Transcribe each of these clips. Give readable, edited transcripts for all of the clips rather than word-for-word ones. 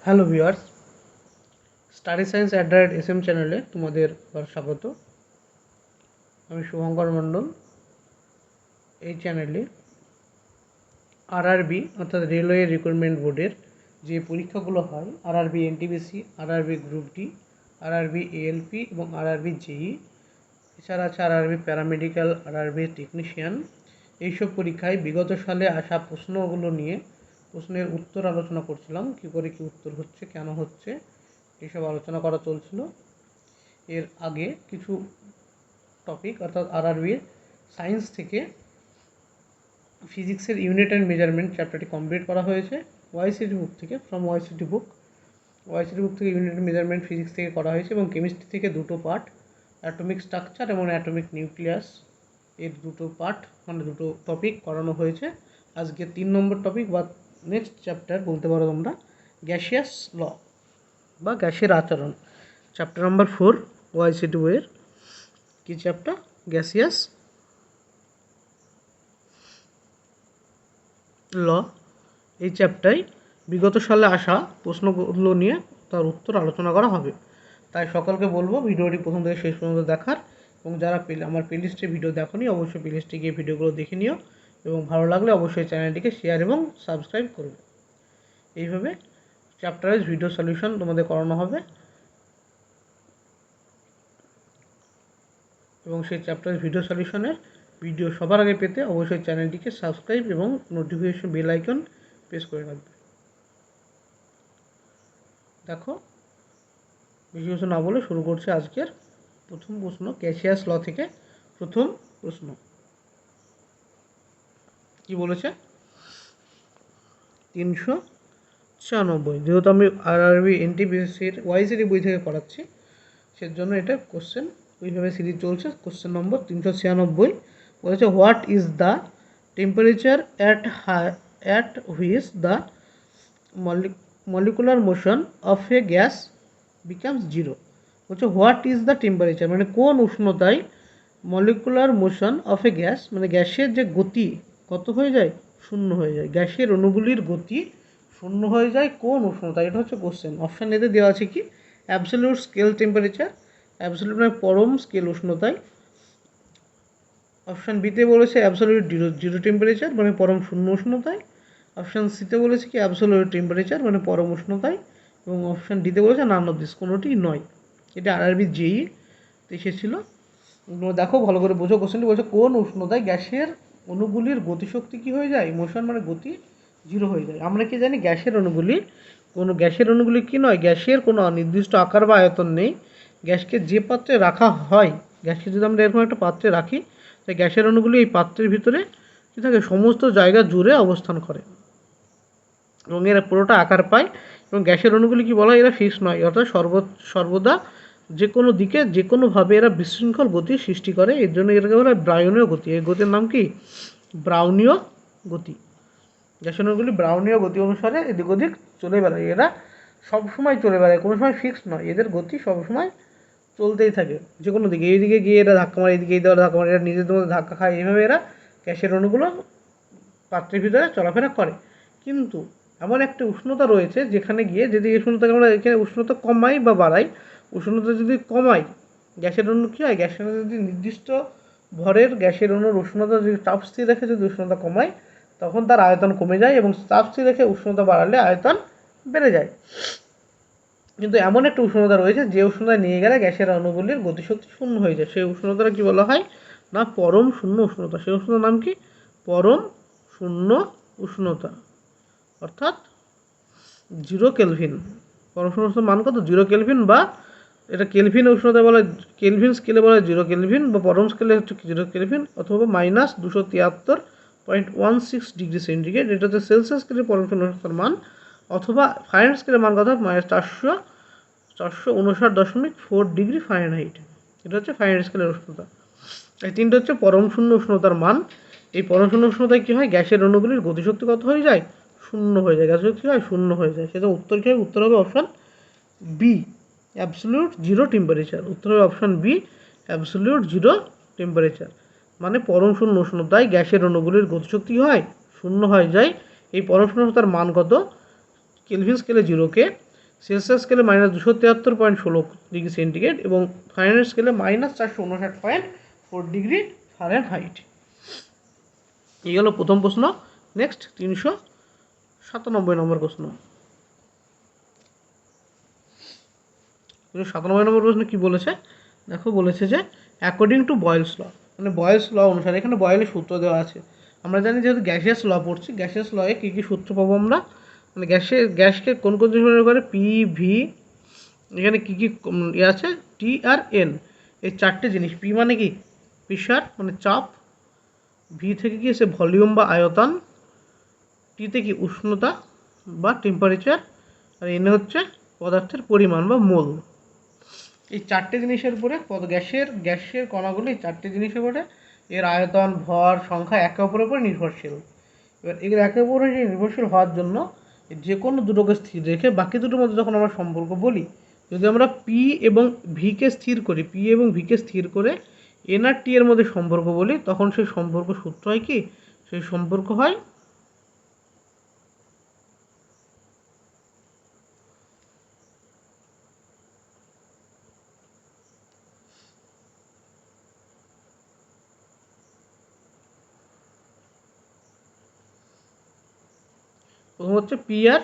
Hello viewers, study science @SM চ্যানেলে তোমাদের স্বাগত। আমি শুভঙ্কর মণ্ডল। এই চ্যানেলে আরআরবি অর্থাৎ রেলওয়ে রিক্রুটমেন্ট বোর্ডের যে পরীক্ষাগুলো হয়, RRB NTPC, RRB group D, RRB ALP এবং আরআরবি জেই, এছাড়া আছে আরআরবি প্যারামেডিক্যাল, আরআরবি টেকনিশিয়ান, এইসব পরীক্ষায় বিগত সালে আসা প্রশ্নগুলো নিয়ে প্রশ্নের উত্তর আলোচনা করছিলাম। কী করে কী উত্তর হচ্ছে, কেন হচ্ছে, এইসব আলোচনা করা চলছিল। এর আগে কিছু টপিক অর্থাৎ আরআরবি সায়েন্স থেকে ফিজিক্সের ইউনিট অ্যান্ড মেজারমেন্ট চ্যাপ্টারটি কমপ্লিট করা হয়েছে ওয়াইসিটি বুক থেকে। ওয়াইসিটি বুক থেকে ইউনিট অ্যান্ড মেজারমেন্ট ফিজিক্স থেকে করা হয়েছে এবং কেমিস্ট্রি থেকে দুটো পার্ট, অ্যাটমিক স্ট্রাকচার এবং অ্যাটমিক নিউক্লিয়াস, এর দুটো পার্ট মানে দুটো টপিক করানো হয়েছে। আজকে 3 নম্বর টপিক বা নেক্সট চ্যাপ্টার বলতে পারো তোমরা, গ্যাসিয়াস ল বা গ্যাসের আচরণ, চ্যাপ্টার নম্বর 4 ওয়াইসিটি বইয়ের। কি চ্যাপ্টার? গ্যাসিয়াস ল। এই চ্যাপ্টারে বিগত সালে আসা প্রশ্নগুলো নিয়ে তার উত্তর আলোচনা করা হবে। তাই সকলকে বলবো ভিডিওটি প্রথম থেকে শেষ পর্যন্ত দেখার, এবং যারা আমার প্লেলিস্টে ভিডিও দেখোনি অবশ্যই প্লেলিস্টে গিয়ে ভিডিওগুলো দেখে নিও, এবং ভালো লাগলে অবশ্যই চ্যানেলটিকে শেয়ার এবং সাবস্ক্রাইব করবে। এইভাবে চ্যাপ্টার ওয়াইজ ভিডিও সলিউশন তোমাদের করানো হবে, এবং সেই চ্যাপ্টার ভিডিও সলিউশনের ভিডিও সবার আগে পেতে অবশ্যই চ্যানেলটিকে সাবস্ক্রাইব এবং নোটিফিকেশন বেল আইকন প্রেস করে রাখবে। দেখো, বেশি কিছু না বলে শুরু করছে আজকের প্রথম প্রশ্ন। গ্যাসিয়াস ল থেকে প্রথম প্রশ্ন কি বলেছে? 396। যেহেতু আমি আরআরবি এনটিপিসির ওয়াইসিটি বই থেকে করাচ্ছি, সেজন্য এটা কোশ্চেন ওইভাবে সিরিজ চলছে। কোশ্চেন নম্বর 396 বলেছে, what is the temperature at which the molecular motion of a gas becomes zero. বলছে হোয়াট ইজ দ্য টেম্পারেচার মানে কোন উষ্ণতায় molecular motion of a gas মানে গ্যাসের যে গতি কত হয়ে যায়? শূন্য হয়ে যায়। গ্যাসের অণুগুলির গতি শূন্য হয়ে যায় কোন উষ্ণতায়? এটা হচ্ছে কোশ্চেন। অপশান এতে দেওয়া আছে কি? অ্যাবসলিউট স্কেল টেম্পারেচার, অ্যাবসলিউট মানে পরম স্কেল উষ্ণতায়। অপশান বিতে বলেছে অ্যাবসলিউট জিরো টেম্পারেচার মানে পরম শূন্য উষ্ণতায়। অপশান সিতে বলেছে কি অ্যাবসলিউট টেম্পারেচার মানে পরম উষ্ণতায়, এবং অপশান ডিতে বলেছে নান অফ দিস, কোনোটি নয়। এটা আরআরবি জেই এসেছিল। দেখো ভালো করে বোঝো কোশ্চেনটি। বলছে কোন উষ্ণতায় গ্যাসের অণুগুলির গতিশক্তি কি হয়ে যায়? মোশন মানে গতি জিরো হয়ে যায়। আমরা কি জানি গ্যাসের অণুগুলি কি নয়, গ্যাসের কোনো নির্দিষ্ট আকার বা আয়তন নেই। গ্যাসকে যে পাত্রে রাখা হয়, গ্যাসকে যদি আমরা এরকম একটা পাত্রে রাখি, তাই গ্যাসের অণুগুলি এই পাত্রের ভিতরে কী থাকে? সমস্ত জায়গা জুড়ে অবস্থান করে এবং এরা পুরোটা আকার পায়। এবং গ্যাসের অণুগুলি কি বলা হয়? এরা ফিক্স নয়, অর্থাৎ সর্বদা যে কোনো দিকে যে কোনোভাবে এরা বিশৃঙ্খল গতির সৃষ্টি করে। এর জন্য এটাকে বলা হয় ব্রাউনীয় গতি। এই গতির নাম কি? ব্রাউনীয় গতি। গ্যাসের অণুগুলি ব্রাউনীয় গতি অনুসারে এদিক ওদিক চলে বেড়ায়। এরা সবসময় চলে বেড়ায়, কোনো সময় ফিক্স নয়। এদের গতি সবসময় চলতেই থাকে যে কোনো দিকে। এইদিকে গিয়ে এরা ধাক্কা মারে, এদিকে এই ধাক্কা মারে, এরা নিজেদের মধ্যে ধাক্কা খায়। এইভাবে এরা গ্যাসের অণুগুলো পাত্রের ভিতরে চলাফেরা করে। কিন্তু এমন একটা উষ্ণতা রয়েছে যেখানে গিয়ে যদি উষ্ণতাকে আমরা এখানে উষ্ণতা কমাই বা বাড়াই, উষ্ণতা যদি কমাই, গ্যাসের অণু কী হয়? গ্যাসের অণু যদি নির্দিষ্ট ভরের গ্যাসের অণুর উষ্ণতা যদি চাপ স্থির রেখে যদি উষ্ণতা কমায়, তখন তার আয়তন কমে যায়, এবং চাপ স্থির রেখে উষ্ণতা বাড়ালে আয়তন বেড়ে যায়। কিন্তু এমন একটা উষ্ণতা রয়েছে যে উষ্ণতা নিয়ে গেলে গ্যাসের অণুগুলির গতিশক্তি শূন্য হয়ে যায়। সেই উষ্ণতাটা কি বলা হয়? না পরম শূন্য উষ্ণতা। সেই উষ্ণতার নাম কি? পরম শূন্য উষ্ণতা, অর্থাৎ 0 কেলভিন। পরম শূন্য উষ্ণতার মান কত? 0 কেলভিন, বা এটা কেলভিন উষ্ণতা বলা হয়, কেলভিন স্কেলে বলা হয় 0 কেলভিন, বা পরম স্কেলে হচ্ছে 0 কেলভিন, অথবা -273.16 ডিগ্রি সেন্টিগ্রেড। এটা হচ্ছে সেলসিয়াস স্কেলে পরম শূন্য উষ্ণতার মান, অথবা ফারেনহাইট স্কেলের মান কত? -459.4 ডিগ্রি ফারেনহাইট। এটা হচ্ছে ফারেনহাইট স্কেলের উষ্ণতা। এই তিনটে হচ্ছে পরম শূন্য উষ্ণতার মান। এই পরম শূন্য উষ্ণতায় কী হয়? গ্যাসের অণুগুলির গতিশক্তি কত হয়ে যায়? শূন্য হয়ে যায়। গ্যাসের কী হয়? শূন্য হয়ে যায়। সেটা উত্তর কী হবে? উত্তর হবে option B, absolute zero temperature. উত্তর হবে option B, absolute zero temperature. মানে পরম শূন্য উষ্ণতায় গ্যাসের অণুগুলির গতিশক্তি হয় শূন্য হয়ে যায়। এই পরম শূন্য উষ্ণতার মান কত? কেলভিন স্কেলে 0কে সেলসিয়াস স্কেলে -273.16 ডিগ্রি সেন্টিগ্রেড এবং ফারেনহাইট স্কেলে -459.4 ডিগ্রি ফারেনহাইট। এই হলো প্রথম প্রশ্ন। নেক্সট 397 নম্বর প্রশ্ন। 397 নম্বর প্রশ্ন কি বলেছে দেখো, বলেছে যে অ্যাকর্ডিং টু বয়েলস ল, মানে বয়েলস ল অনুসারে, এখানে বয়েলের সূত্র দেওয়া আছে। আমরা জানি যেহেতু গ্যাসিয়াস ল পড়ছি, গ্যাসিয়াস লয়ে কী কী সূত্র পাবো আমরা, মানে গ্যাসকে কোন কোন জিনিস ব্যবহার করে, পি ভি, এখানে কী কী ইয়ে আছে, টি আর এন, এই চারটে জিনিস। পি মানে কি প্রেশার মানে চাপ, ভি থেকে কি এসে ভলিউম বা আয়তন, টিতে কি উষ্ণতা বা টেম্পারেচার, আর এনে হচ্ছে পদার্থের পরিমাণ বা মোল। এই চারটে জিনিসের উপরে গ্যাসের কণাগুলো এই চারটে জিনিসের উপরে এর আয়তন, ভর, সংখ্যা একে অপরের উপর নির্ভরশীল। এবার এগুলো একে অপরের নির্ভরশীল হওয়ার জন্য যে কোনো দুটোকে স্থির রেখে বাকি দুটোর মধ্যে যখন আমরা সম্পর্ক বলি, যদি আমরা পি এবং ভিকে স্থির করে এন আর টি এর মধ্যে সম্পর্ক বলি, তখন সেই সম্পর্ক সূত্র হয় কি, সেই সম্পর্ক হয় প্রথম হচ্ছে পি আর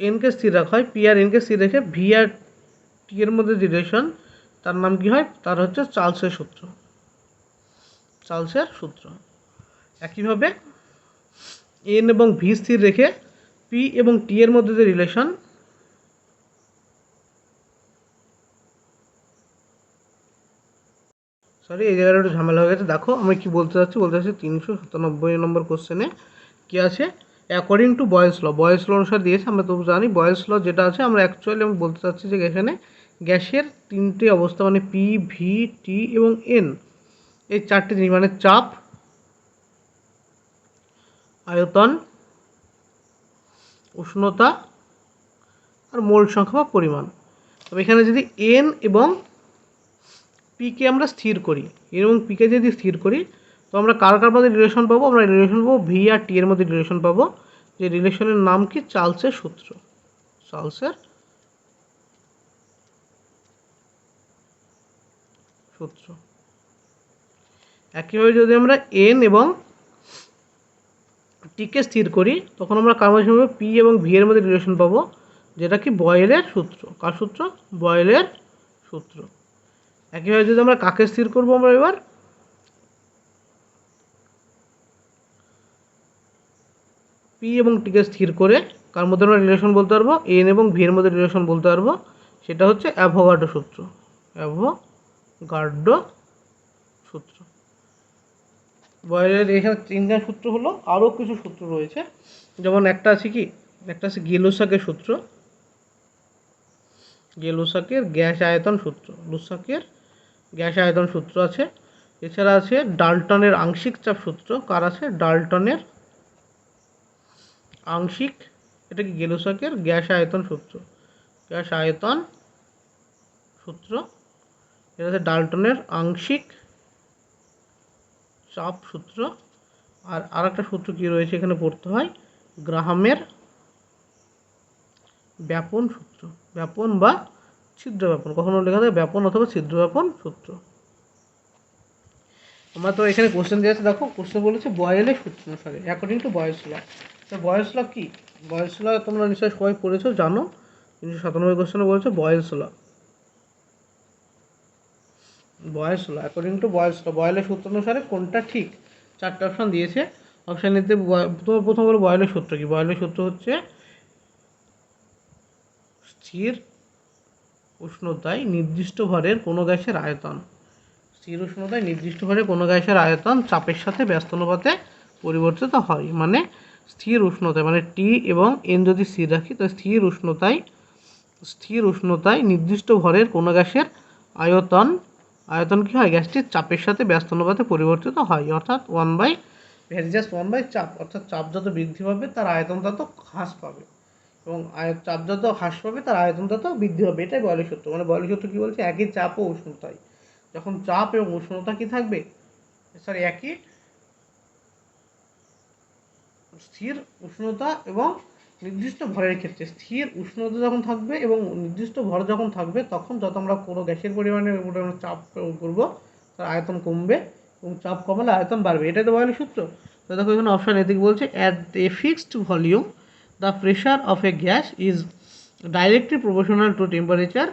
এনকে স্থির রাখা হয়, পি আর এনকে স্থির রেখে ভি আর টি এর মধ্যে যে রিলেশন, তার নাম কি হয়, তার হচ্ছে চার্লসের সূত্র। একইভাবে এন এবং ভি স্থির রেখে পি এবং টি এর মধ্যে যে রিলেশন, এই জায়গাটা একটু ঝামেলা হয়ে গেছে। দেখো আমি কি বলতে চাচ্ছি 397 নম্বর কোশ্চেনে কি আছে, অ্যাকর্ডিং টু বয়েলস ল অনুসারে দিয়েছে। আমরা তো জানি বয়েলস ল যেটা আছে, আমরা অ্যাকচুয়ালি আমি বলতে চাচ্ছি যে এখানে গ্যাসের তিনটে অবস্থা, মানে পি ভি টি এবং এন, এই চারটে জিনিস মানে চাপ, আয়তন, উষ্ণতা আর মোল সংখ্যা বা পরিমাণ। তবে এখানে যদি এন এবং পিকে আমরা স্থির করি, এন এবং পিকে যদি স্থির করি, তো আমরা কার মধ্যে রিলেশন পাবো, আমরা রিলেশন পাবো ভি আর টি এর মধ্যে রিলেশন পাবো, যে রিলেশনের নাম কি, চার্লসের সূত্র। একইভাবে যদি আমরা এন এবং টিকে স্থির করি, তখন আমরা কার মধ্যে পাবো, পি এবং ভি এর মধ্যে রিলেশন পাবো, যেটা কি বয়েলের সূত্র। কার সূত্র? বয়েলের সূত্র। একইভাবে যদি আমরা কাকে স্থির করবো, আমরা এবার পি এবং টিকে স্থির করে কার মধ্যে আমরা রিলেশন বলতে পারবো, এন এবং ভি এর মধ্যে রিলেশন বলতে পারবো, সেটা হচ্ছে অ্যাভোগাড্রো সূত্র। বয়েলের এখানে তিনটা সূত্র হলো, আরও কিছু সূত্র রয়েছে, যেমন একটা আছে গেলোসাকের সূত্র, গেলোসাকের গ্যাস আয়তন সূত্র আছে। এছাড়া আছে ডাল্টনের আংশিক চাপ সূত্র। কার আছে? ডাল্টনের আংশিক, এটা কি গেলোসাকের গ্যাস আয়তন সূত্র। এটা হচ্ছে ডাল্টনের আংশিক চাপ সূত্র। আর আরেকটা সূত্র কি রয়েছে এখানে পড়তে হয়, গ্রাহামের ব্যাপন সূত্র, ব্যাপন বা ছিদ্র ব্যাপন, কখনো লেখা থাকে ব্যাপন অথবা ছিদ্র ব্যাপন সূত্র। আমরা তো এখানে কোশ্চেন দিয়েছে, দেখো কোশ্চেন বলেছে বয়েলের সূত্র অনুসারে, অ্যাকর্ডিং টু বয়েলস ল। তো বয়েলস ল কি? বয়েলস ল তোমরা নিশ্চয়ই সবাই পড়েছো, জানো। 397 কোশ্চেনে বলেছে বয়েলস ল। অ্যাকর্ডিং টু বয়েলস ল, বয়েলের সূত্র অনুসারে কোনটা ঠিক? চারটে অপশান দিয়েছে। অপশান নিতে প্রথম বলো বয়েলের সূত্র কি। বয়েলের সূত্র হচ্ছে স্থির উষ্ণতায় নির্দিষ্ট ভরের কোনো গ্যাসের আয়তন চাপের সাথে ব্যস্ত অনুপাতে পরিবর্তিত হয়। মানে স্থির উষ্ণতায়, মানে টি এবং এন যদি স্থির রাখি, তো স্থির উষ্ণতায় নির্দিষ্ট ভরের কোনো গ্যাসের আয়তন কি হয়, গ্যাসটির চাপের সাথে ব্যস্ত অনুপাতে পরিবর্তিত হয়, অর্থাৎ 1/, চাপ। অর্থাৎ চাপ যত বৃদ্ধি পাবে তার আয়তন তত হ্রাস পাবে, এবং চাপ যত হ্রাস পাবে তার আয়তন তত বৃদ্ধি হবে। এটাই বয়েলের সূত্র। মানে বয়েলের সূত্র কী বলছে, একই চাপ ও উষ্ণতায় যখন চাপ এবং উষ্ণতা কি থাকবে, একই স্থির উষ্ণতা এবং নির্দিষ্ট ভরের ক্ষেত্রে স্থির উষ্ণতা যখন থাকবে এবং নির্দিষ্ট ভর যখন থাকবে, তখন যত আমরা কোনো গ্যাসের পরিমাণের উপরে আমরা চাপ প্রয়োগ করবো, তার আয়তন কমবে এবং চাপ কমালে আয়তন বাড়বে। এটাই তো বয়লের সূত্র। তো দেখো এখানে অপশান এদিকে বলছে at a fixed volume the pressure of a gas is directly proportional to temperature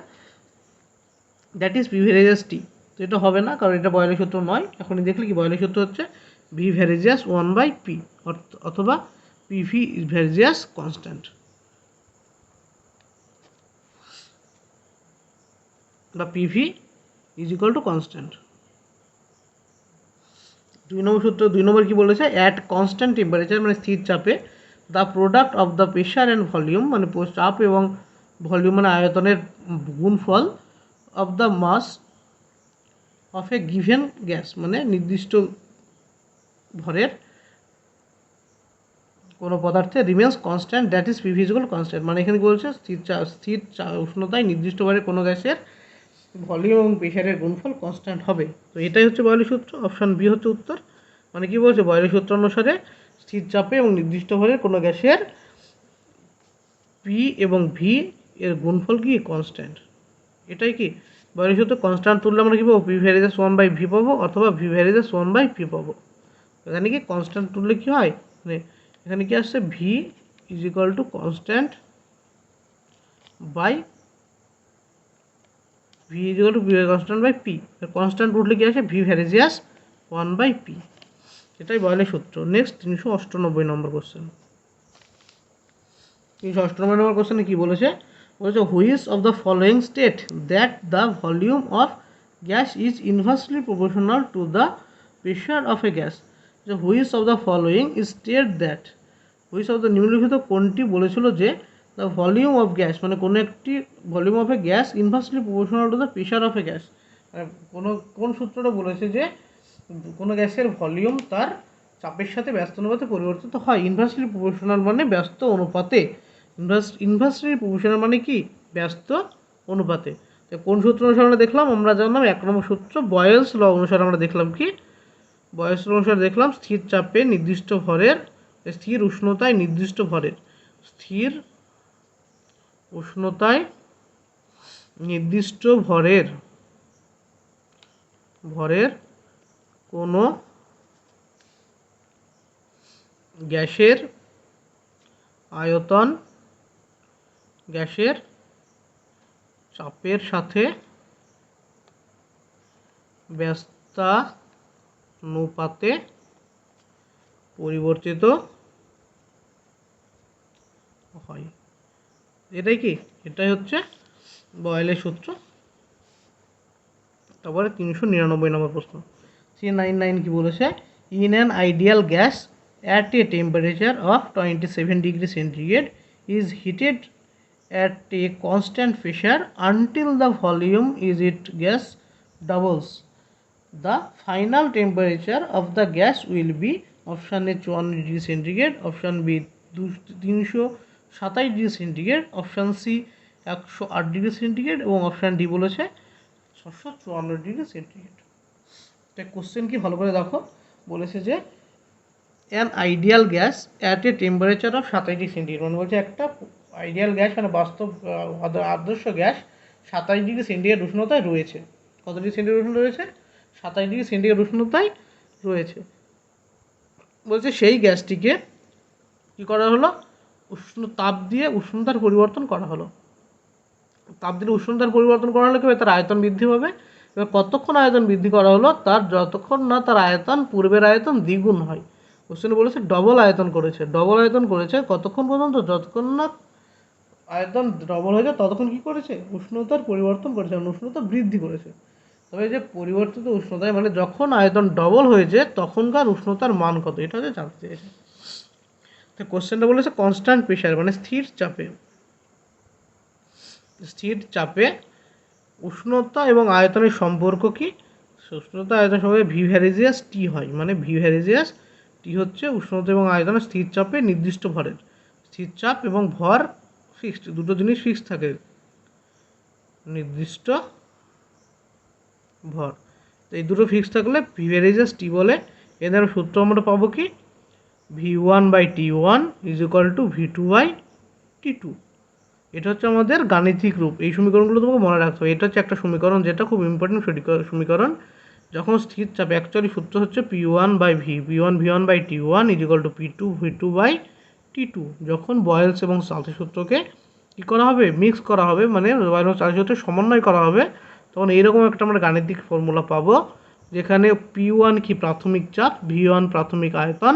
that is P varies T. তো এটা হবে না, কারণ এটা বয়লের সূত্র নয়। এখনই দেখলে কি বয়লের সূত্র হচ্ছে ভি ভ্যারিজিয়াস 1/p অথবা পিভি ভ্যারিজিয়াস কনস্ট্যান্ট বা PV is equal to constant. 2 নম্বর সূত্র 2 নম্বর কি বলেছে, অ্যাট কনস্ট্যান্ট টেম্পারেচার মানে স্থির চাপে the product of the pressure and volume মানে চাপ এবং ভলিউম মানে আয়তনের গুণফল of the mass of a given gas মানে নির্দিষ্ট ভরের কোনো পদার্থে remains constant that is PV is equal constant. মানে এখানে বলছে স্থির উষ্ণতায় নির্দিষ্ট ভরে কোনো গ্যাসের ভলিউম এবং প্রেশারের গুণফল কনস্ট্যান্ট হবে। তো এটাই হচ্ছে বয়লের সূত্র। অপশান বি হচ্ছে উত্তর। মানে কি বলছে, বয়লের সূত্র অনুসারে স্থির চাপে এবং নির্দিষ্ট ভরের কোনো গ্যাসের পি এবং ভি এর গুণফল কি কনস্ট্যান্ট। এটাই কি বয়লের সূত্র। কনস্ট্যান্ট তুললে আমরা কী পাবো, পি ভ্যারিজিয়াস 1/v পাবো অথবা ভি ভ্যারিজিয়াস 1/p পাবো। এখানে কি কনস্ট্যান্ট তুললে কি হয়, মানে এখানে কি আসছে V is equal to constant by V is equal to V constant by P. Constant উঠলে কি আসে ভি ভ্যারিজিয়াস 1/p। এটাই বয়লের সূত্র। নেক্সট 398 নম্বর কোশ্চেন। 398 নম্বর কোশ্চেনে কী বলেছে, বলেছে which of the following state that the volume of gas is inversely proportional to the pressure of a gas. যে which of the following is state that, which of the নিম্নলিখিত কোনটি বলেছিল যে the volume of gas মানে কোনো একটি volume of a gas inversely proportional to the pressure of a gas. কোন সূত্রটা বলেছে যে কোনো গ্যাসের ভলিউম তার চাপের সাথে ব্যস্ত অনুপাতে পরিবর্তিত হয়। ইনভার্সলি প্রপোর্শনাল মানে ব্যস্ত অনুপাতে, ইনভার্সলি প্রপোর্শনাল মানে কি ব্যস্ত অনুপাতে। কোন সূত্র অনুসারে আমরা দেখলাম, আমরা জানলাম 1 নম্বর সূত্র বয়েলস ল অনুসারে আমরা দেখলাম কি, বয়েলস ল অনুসারে দেখলাম স্থির চাপে নির্দিষ্ট ভরের স্থির উষ্ণতায় নির্দিষ্ট ভরের স্থির উষ্ণতায় নির্দিষ্ট ভরের কোনো গ্যাসের আয়তন গ্যাসের চাপের সাথে ব্যস্তানুপাতে পরিবর্তিত হয়। এটাই কি, এটাই হচ্ছে বয়েলের সূত্র। তারপরে 399 নম্বর প্রশ্ন। 399 কি বলেছে, in an ideal gas at a temperature of 27 degrees centigrade is heated at a constant pressure until the volume is it gas doubles. The final temperature of the gas will be option A 54 degree centigrade, option B 327 degree centigrade, option C 108 degree centigrade এবং option D বলেছে 654 degree centigrade. এটা question কি ভালো করে দেখো, বলেছে যে an ideal gas at a temperature of 27 degree centigrade, মানে বলছে একটা আইডিয়াল গ্যাস মানে বাস্তব আদর্শ গ্যাস 27 ডিগ্রি সেন্টিগ্রেড উষ্ণতায় রয়েছে। কত ডিগ্রি সেন্টিগ্রেড উষ্ণতা রয়েছে, 27 ডিগ্রি সেন্টিগ্রেড উষ্ণতায় রয়েছে। বলছে সেই গ্যাসটিকে কী করা হলো, তাপ দিয়ে উষ্ণতার পরিবর্তন করা হলো। তাপ দিলে উষ্ণতার পরিবর্তন করা হলে কি তার আয়তন বৃদ্ধি পাবে। এবার কতক্ষণ আয়তন বৃদ্ধি করা হলো, তার যতক্ষণ না তার আয়তন পূর্বের আয়তন দ্বিগুণ হয়। কোশ্চেনে বলেছে ডবল আয়তন করেছে, ডবল আয়তন করেছে কতক্ষণ পর্যন্ত, যতক্ষণ না আয়তন ডবল হয়ে যায় ততক্ষণ কী করেছে, উষ্ণতার পরিবর্তন করেছে, উষ্ণতা বৃদ্ধি করেছে। তবে যে পরিবর্তিত উষ্ণতায় মানে যখন আয়তন ডবল হয়েছে তখনকার উষ্ণতার মান কত, এটা হচ্ছে জানতে চেয়েছে। তো কোশ্চেনটা বলেছে কনস্ট্যান্ট প্রেশার মানে স্থির চাপে উষ্ণতা এবং আয়তনের সম্পর্ক কি, উষ্ণতা আয়তন সম্পর্কে ভি ভ্যারিজিয়াস টি হয়। মানে ভি ভ্যারিজিয়াস টি হচ্ছে উষ্ণতা এবং আয়তনের স্থির চাপে নির্দিষ্ট ভরের, স্থির চাপ এবং ভর ফিক্সড, দুটো জিনিস ফিক্সড থাকে, নির্দিষ্ট ভর, তো এই দুটো ফিক্সড থাকলে ভি ভ্যারিজিয়াস টি বলে। এদের সূত্র আমরা পাবো কি, V1/T1 is equal two V2/T2। T2। এটা হচ্ছে আমাদের গাণিতিক রূপ। এই সমীকরণগুলো তোমাকে মনে রাখতে হবে। এটা হচ্ছে একটা সমীকরণ যেটা খুব ইম্পর্টেন্ট সমীকরণ। যখন স্থির চাপ অ্যাকচুয়ালি সূত্র হচ্ছে P1/V, P1V1/T1 = P2V2/T2। যখন বয়েলস এবং চার্লসের সূত্রকে কী করা হবে, মিক্স করা হবে, মানে বয়েলস এবং চার্লসের সূত্রে সমন্বয় করা হবে, তখন এইরকম একটা আমরা গাণিতিক ফর্মুলা পাবো, যেখানে P1 কি প্রাথমিক চাপ, V1 প্রাথমিক আয়তন,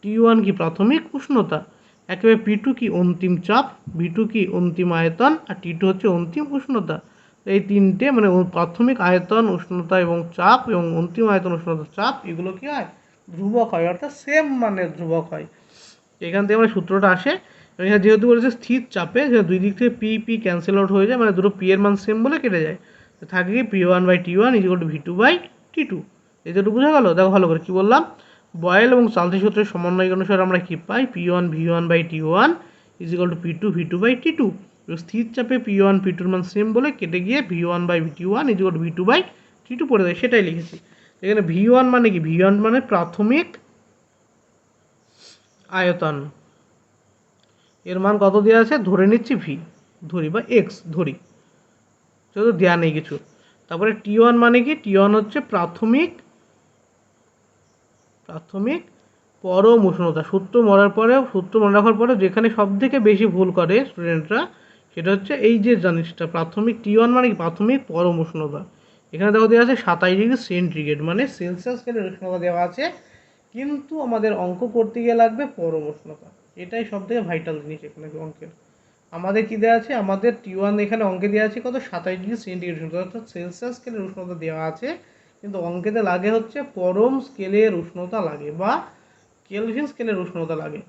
T1 কি প্রাথমিক উষ্ণতা, একেবারে P2 কি অন্তিম চাপ, V2 কি অন্তিম আয়তন, আর T2 হচ্ছে অন্তিম উষ্ণতা। এই তিনটে মানে প্রাথমিক আয়তন উষ্ণতা এবং চাপ এবং অন্তিম আয়তন উষ্ণতা চাপ, এগুলো কি হয়, ধ্রুবক হয়, অর্থাৎ সেম মানের ধ্রুবক হয়। এখান থেকে আমার সূত্রটা আসে। এখানে যেহেতু বলেছে স্থির চাপে, দুই দিক থেকে পি ক্যান্সেল আউট হয়ে যায়, মানে দুটো পি এর মান সেম বলে কেটে যায়, থাকে কি P1/T1 = V2/T2। এটুকু বোঝা গেল? দেখো ভালো করে কি বললাম, বয়েল এবং চার্লসের সূত্রের সমন্বয় অনুসারে আমরা কি পাই, P1V1/T1 = P2V2/T2। স্থির চাপে P1 P2 মান সেম বলে কেটে গিয়ে V1/T1 = V2/T2 পড়ে যায়, সেটাই লিখেছি। এখানে V1 মানে কি, V1 মানে প্রাথমিক আয়তন, এর মান কত দেওয়া আছে, ধরে নিচ্ছি V ধরি বা X ধরি, যেহেতু দেওয়া নেই কিছু। তারপরে T1 মানে কি, T1 হচ্ছে প্রাথমিক পরম উষ্ণতা। সূত্র মনে রাখার পরে যেখানে সব থেকে বেশি ভুল করে স্টুডেন্টরা, সেটা হচ্ছে এই যে জিনিসটা, প্রাথমিক T1 মানে কি, প্রাথমিক পরম উষ্ণতা। এখানে দেখো দেওয়া আছে 27°C, মানে সেলসিয়াস স্কেলের উষ্ণতা দেওয়া আছে, কিন্তু আমাদের অঙ্ক করতে গিয়ে লাগবে পরম উষ্ণতা। এটাই সব থেকে ভাইটাল জিনিস এখানে অঙ্কের। আমাদের কি দেওয়া আছে, আমাদের T1 এখানে অঙ্কে দেওয়া আছে কত, 27°C উষ্ণতা, অর্থাৎ সেলসিয়াস স্কেলের উষ্ণতা দেওয়া আছে, কিন্তু অঙ্কেতে লাগে হচ্ছে পরম স্কেলের উষ্ণতা লাগে বা কেলভিন স্কেলের উষ্ণতা লাগে।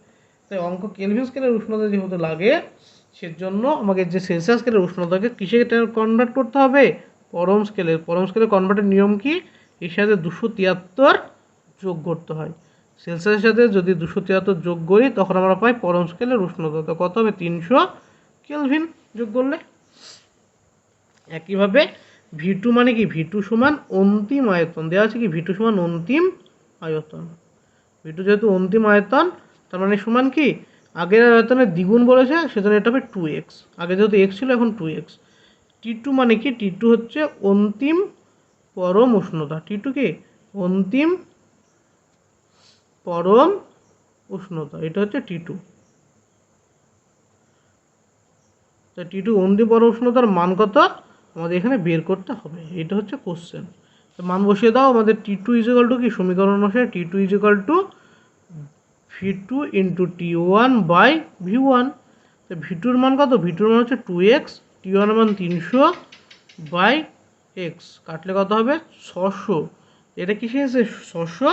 তাই অঙ্ক কেলভিন স্কেলের উষ্ণতা যেহেতু লাগে, সেজন্য আমাকে যে সেলসিয়াস স্কেলের উষ্ণতাকে কিসে কনভার্ট করতে হবে, পরম স্কেলের কনভার্টের নিয়ম কি, এর সাথে 273 যোগ করতে হয়। সেলসিয়াসের সাথে যদি 273 যোগ করি, তখন আমরা পাই পরম স্কেলের উষ্ণতা। তো কত হবে, 300 কেলভিন যোগ করলে। একইভাবে V2 মানে কি, V2 সমান অন্তিম আয়তন, দেওয়া আছে কি, V2 সমান অন্তিম আয়তন। V2 যেহেতু অন্তিম আয়তন, তার মানে সমান কি, আগের আয়তনের দ্বিগুণ বলেছে, সেজন্য এটা হবে 2x। আগে যেহেতু x ছিল, এখন 2x। T2 মানে কি, T2 হচ্ছে অন্তিম পরম উষ্ণতা। T2 কি, অন্তিম পরম উষ্ণতা, এটা হচ্ছে T2। তা T2 অন্তিম পরম উষ্ণতার মান কত আমাদের এখানে বের করতে হবে, এটা হচ্ছে কোশ্চেন। মান বসিয়ে দাও। আমাদের T2 = কি, সমীকরণ অনুসারে T2 = V2 × T1/V1। তো V2 মান কত, V2 মান হচ্ছে 2x, T1 মান 300/x, কাটলে কত হবে, 600। এটা কিসে এসেছে, 600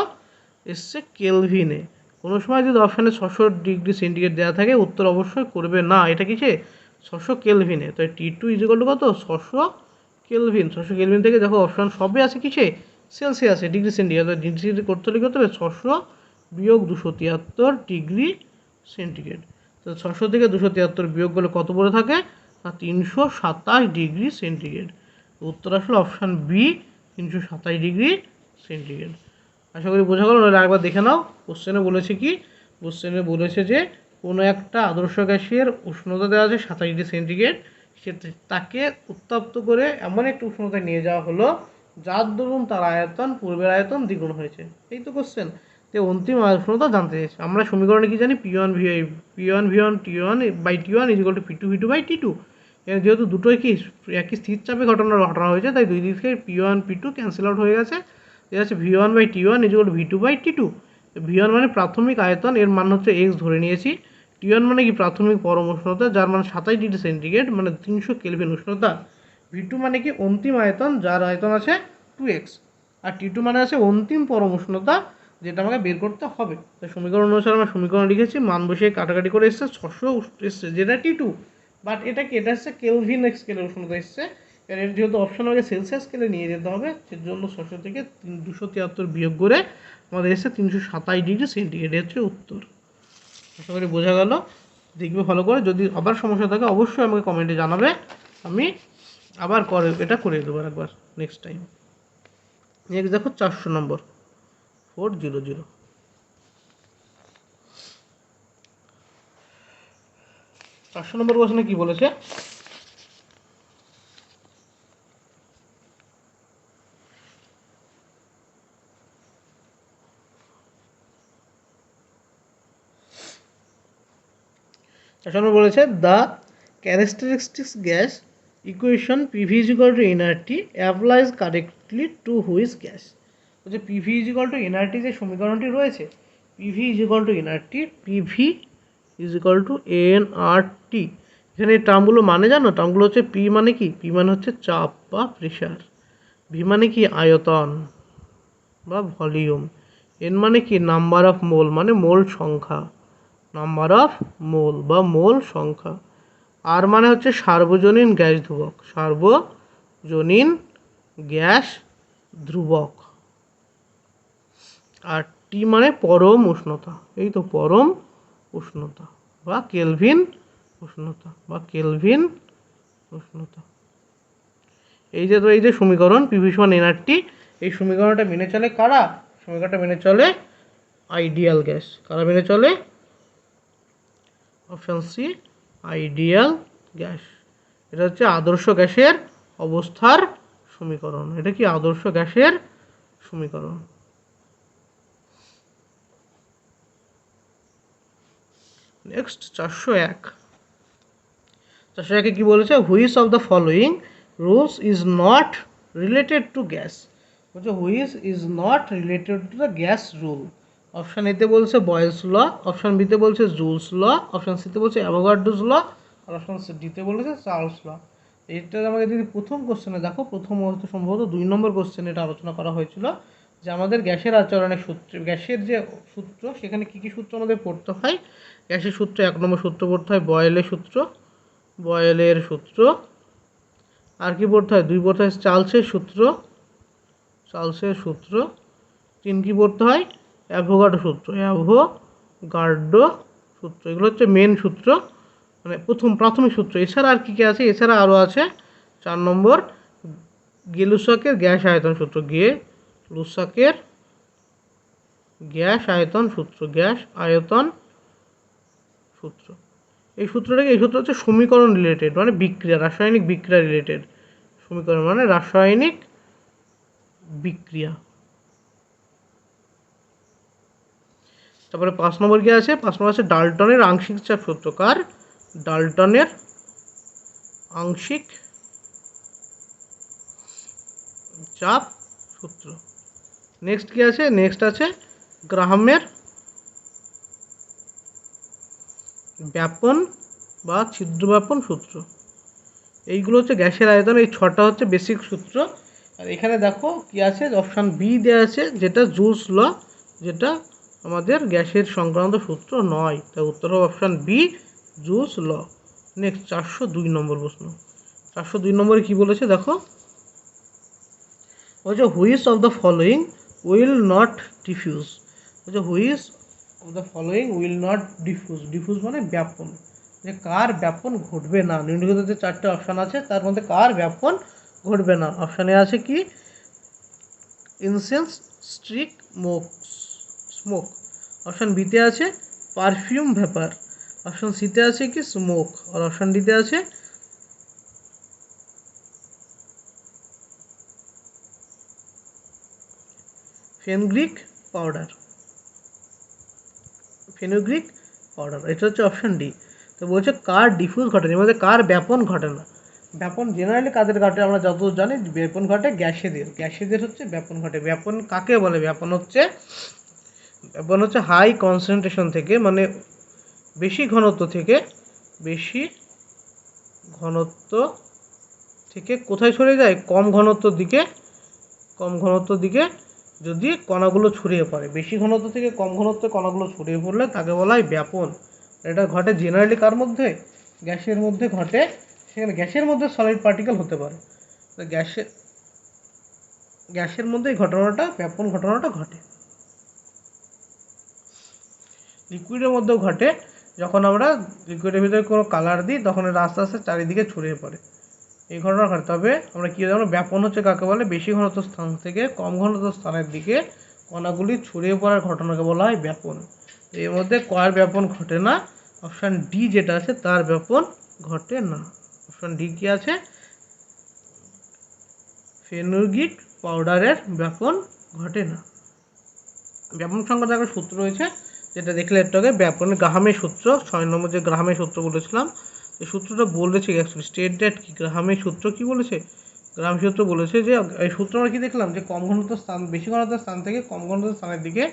এসছে কেলভিনে। কোনো সময় যদি অপশানে 600°C দেওয়া থাকে, উত্তর অবশ্যই করবে না, এটা কিসে, 600 কেলভিনে। তো T2 = কত, 600 কেলভিন। 600 কেলভিন থেকে দেখো অপশান সবই আছে কিসে, সেলসিয়াসে, ডিগ্রি সেন্টিগ্রেড। ডিগ্রি করতে হলে কত হবে, 600 বিয়োগ 273°C। তো 600 থেকে 273 বিয়োগ করলে কত পড়ে থাকে, না 327°C। উত্তর আসলে অপশান বি, 327°C। আশা করি বোঝা গেল। নাহলে একবার দেখে নাও, কোশ্চেনে বলেছে কি, কোশ্চেনে বলেছে যে কোনো একটা আদর্শ গ্যাসের উষ্ণতা দেওয়া আছে 27°C, তাকে উত্তপ্ত করে এমন একটা উষ্ণতায় নিয়ে যাওয়া হলো, যার দরুন তার আয়তন পূর্বের আয়তন দ্বিগুণ হয়েছে। এই তো কোশ্চেন। তো অন্তিম উষ্ণতা জানতে চেয়েছে। আমরা সমীকরণে কি জানি, P1V1T1/T1 = P2V2/T2। যেহেতু দুটোই কি একই স্থির চাপে ঘটনা হয়েছে, তাই দুই দিক থেকে P1 P2 ক্যান্সেল আউট হয়ে গেছে। এটা হচ্ছে V1/T1 = V2/T2। V1 মানে প্রাথমিক আয়তন, এর মান হচ্ছে x ধরে নিয়েছি। T1 মানে কি, প্রাথমিক পরম উষ্ণতা, যার মান 27°C, মানে 300 কেলভিন উষ্ণতা। V2 মানে কি, অন্তিম আয়তন, যার আয়তন আছে 2x। আর T2 মানে আছে অন্তিম পরম উষ্ণতা, যেটা আমাকে বের করতে হবে। তাই সমীকরণ অনুসারে আমরা সমীকরণ লিখেছি, মান বসিয়ে কাটাকাটি করে এসছে 600 এসছে, যেটা T2। বাট এটা কি, এটা হচ্ছে কেলভিন স্কেলের উষ্ণতা এসছে। এর যেহেতু অপশন আমাকে সেলসিয়াস স্কেলে নিয়ে যেতে হবে, সেজন্য 600 থেকে 273 বিয়োগ করে আমাদের এসছে 327°C। হচ্ছে উত্তর। আশা করি বোঝা গেল। দেখবে ভালো করে, যদি আবার সমস্যা থাকে অবশ্যই আমাকে কমেন্টে জানাবে, আমি আবার এটা করে দেবো একবার নেক্সট টাইম। নেক্সট দেখো 400 নম্বর, 400। 400 নম্বর প্রশ্নে কি বলেছে? বলেছে the characteristics gas equation PV is equal to nRT applies correctly to which gas. বলছে PV is equal to nRT যে সমীকরণটি রয়েছে, PV is equal to nRT, PV is equal to nRT. এখানে এই টার্মগুলো মানে জানো? টার্মগুলো হচ্ছে পি মানে কি? পি মানে হচ্ছে চাপ বা প্রেশার, ভি মানে কি? আয়তন বা ভলিউম, এন মানে কি? নাম্বার অফ মোল মানে মোল সংখ্যা, নাম্বার অফ মোল বা মোল সংখ্যা, আর মানে হচ্ছে সার্বজনীন গ্যাস ধ্রুবক, সার্বজনীন গ্যাস ধ্রুবক, আর টি মানে পরম উষ্ণতা, এই তো পরম উষ্ণতা বা কেলভিন উষ্ণতা বা কেলভিন উষ্ণতা। এই যে সমীকরণ পিভি সমান এনআরটি, এই সমীকরণটা মেনে চলে কারা? সমীকরণটা মেনে চলে আইডিয়াল গ্যাস। কারা মেনে চলে? Option C, ideal gas. এটা হচ্ছে আদর্শ গ্যাসের অবস্থার সমীকরণ। এটা কি আদর্শ গ্যাসের সমীকরণ? নেক্সট 401। 401 কি বলেছে? Which of the following rules is not related to gas. বলছে which is not related to the gas rule. Option এতে বলছে বয়েলস ল, অপশান বিতে বলছে জুলস ল, অপশান সিতে বলছে অ্যাভোগাড্রোস ল, আর অপশান ডিতে বলেছে চার্লস ল। এটা আমাকে যদি প্রথম কোশ্চেনে দেখো, প্রথম হয়তো সম্ভবত 2 নম্বর কোশ্চেনে এটা আলোচনা করা হয়েছিল যে আমাদের গ্যাসের আচরণের সূত্র, গ্যাসের যে সূত্র, সেখানে কী কী সূত্র আমাদের পড়তে হয়। গ্যাসের সূত্র 1 নম্বর সূত্র পড়তে হয় বয়েলের সূত্র, বয়েলের সূত্র। আর কি পড়তে হয়? 2 পড়তে হয় চার্লসের সূত্র, চার্লসের সূত্র। 3 কি পড়তে হয়? অ্যাভোগাড্রো সূত্র, অ্যাভোগাড্রো সূত্র। এগুলো হচ্ছে মেন সূত্র, মানে প্রাথমিক সূত্র। এছাড়া আর কী কী আছে? এছাড়া আরও আছে 4 নম্বর গেলুসাকের গ্যাস আয়তন সূত্র, গেলুসাকের গ্যাস আয়তন সূত্র, গ্যাস আয়তন সূত্র। এই সূত্রটাকে, এই সূত্র হচ্ছে সমীকরণ রিলেটেড, মানে বিক্রিয়া, রাসায়নিক বিক্রিয়া রিলেটেড। সমীকরণ মানে রাসায়নিক বিক্রিয়া। তারপরে 5 নম্বর কি আছে? 5 নম্বর আছে ডাল্টনের আংশিক চাপ সূত্র। কার? ডাল্টনের আংশিক চাপ সূত্র। নেক্সট কি আছে? নেক্সট আছে গ্রাহামের ব্যাপন বা ছিদ্র ব্যাপন সূত্র। এইগুলো হচ্ছে গ্যাসের আয়তন। এই 6টা হচ্ছে বেসিক সূত্র। আর এখানে দেখো কি আছে? অপশান বি দেওয়া আছে, যেটা জুলস ল, যেটা আমাদের গ্যাসের সংক্রান্ত সূত্র নয়। তাই উত্তর হবে option B, Joule's law. Next 402 নম্বর প্রশ্ন। 402 নম্বরে কি বলেছে দেখো? বলছে which of the following will not diffuse. বলছে which of the following will not diffuse. Diffuse মানে ব্যাপন, যে কার ব্যাপন ঘটবে না। নিম্নলিখিত যে 4টে অপশান আছে তার মধ্যে কার ব্যাপন ঘটবে না? অপশানে আছে কি? Incense, stick, smoke. অপশান বিতে আছে পারফিউম ভেপার, অপশান সিতে আছে কি? স্মোক, আর অপশান ডিতে আছে ফেনগ্রিক পাউডার, ফেনুগ্রিক পাউডার। এটা হচ্ছে অপশান ডি। তো বলছে কার ডিফিউজ ঘটে, এর মধ্যে কার ব্যাপন ঘটে না। ব্যাপন জেনারেলি কাদের ঘটে? আমরা যতদূর জানি ব্যাপন ঘটে গ্যাসেদের, গ্যাসেদের হচ্ছে ব্যাপন ঘটে। ব্যাপন কাকে বলে? ব্যাপন হচ্ছে হাই কনসেন্ট্রেশন থেকে, মানে বেশি ঘনত্ব থেকে, বেশি ঘনত্ব থেকে কোথায় সরে যায়? কম ঘনত্বর দিকে, কম ঘনত্বর দিকে যদি কণাগুলো ছড়িয়ে পড়ে। বেশি ঘনত্ব থেকে কম ঘনত্বে কণাগুলো ছড়িয়ে পড়লে তাকে বলা হয় ব্যাপন। এটা ঘটে জেনারেলি কার মধ্যে? গ্যাসের মধ্যে ঘটে। সেখানে গ্যাসের মধ্যে সলিড পার্টিকেল হতে পারে, তো গ্যাসের মধ্যে এই ঘটনাটা, ব্যাপন ঘটনাটা ঘটে। লিকুইডের মধ্যেও ঘটে। যখন আমরা লিকুইডের ভিতরে কোনো কালার দিই তখন এটা আস্তে আস্তে চারিদিকে ছড়িয়ে পড়ে, এই ঘটনা ঘটে। তবে আমরা কী জানো? ব্যাপন হচ্ছে কাকে বলে? বেশি ঘনত্ব স্থান থেকে কম ঘনত্ব স্থানের দিকে কণাগুলি ছড়িয়ে পড়ার ঘটনাকে বলা হয় ব্যাপন। এর মধ্যে কার ব্যাপন ঘটে না? অপশান ডি যেটা আছে তার ব্যাপন ঘটে না। অপশান ডি কি আছে, ফেনুগ্রিক পাউডারের ব্যাপন ঘটে না। ব্যাপন সংক্রান্ত একটা সূত্র রয়েছে যেটা দেখলে একটু আগে, ব্যাপনের গ্রাহামের সূত্র, 6 নম্বর যে গ্রাহামের সূত্র বলেছিলাম, এই সূত্রটা বলেছে অ্যাকচুয়ালি স্টেট দ্যাট কি, গ্রাহামের সূত্র কি বলেছে, গ্রাহাম সূত্র বলেছে যে এই সূত্র আমরা কি দেখলাম যে কম ঘনত্ব স্থান, বেশি ঘনত্ব স্থান থেকে কম ঘনত্ব স্থানের দিকে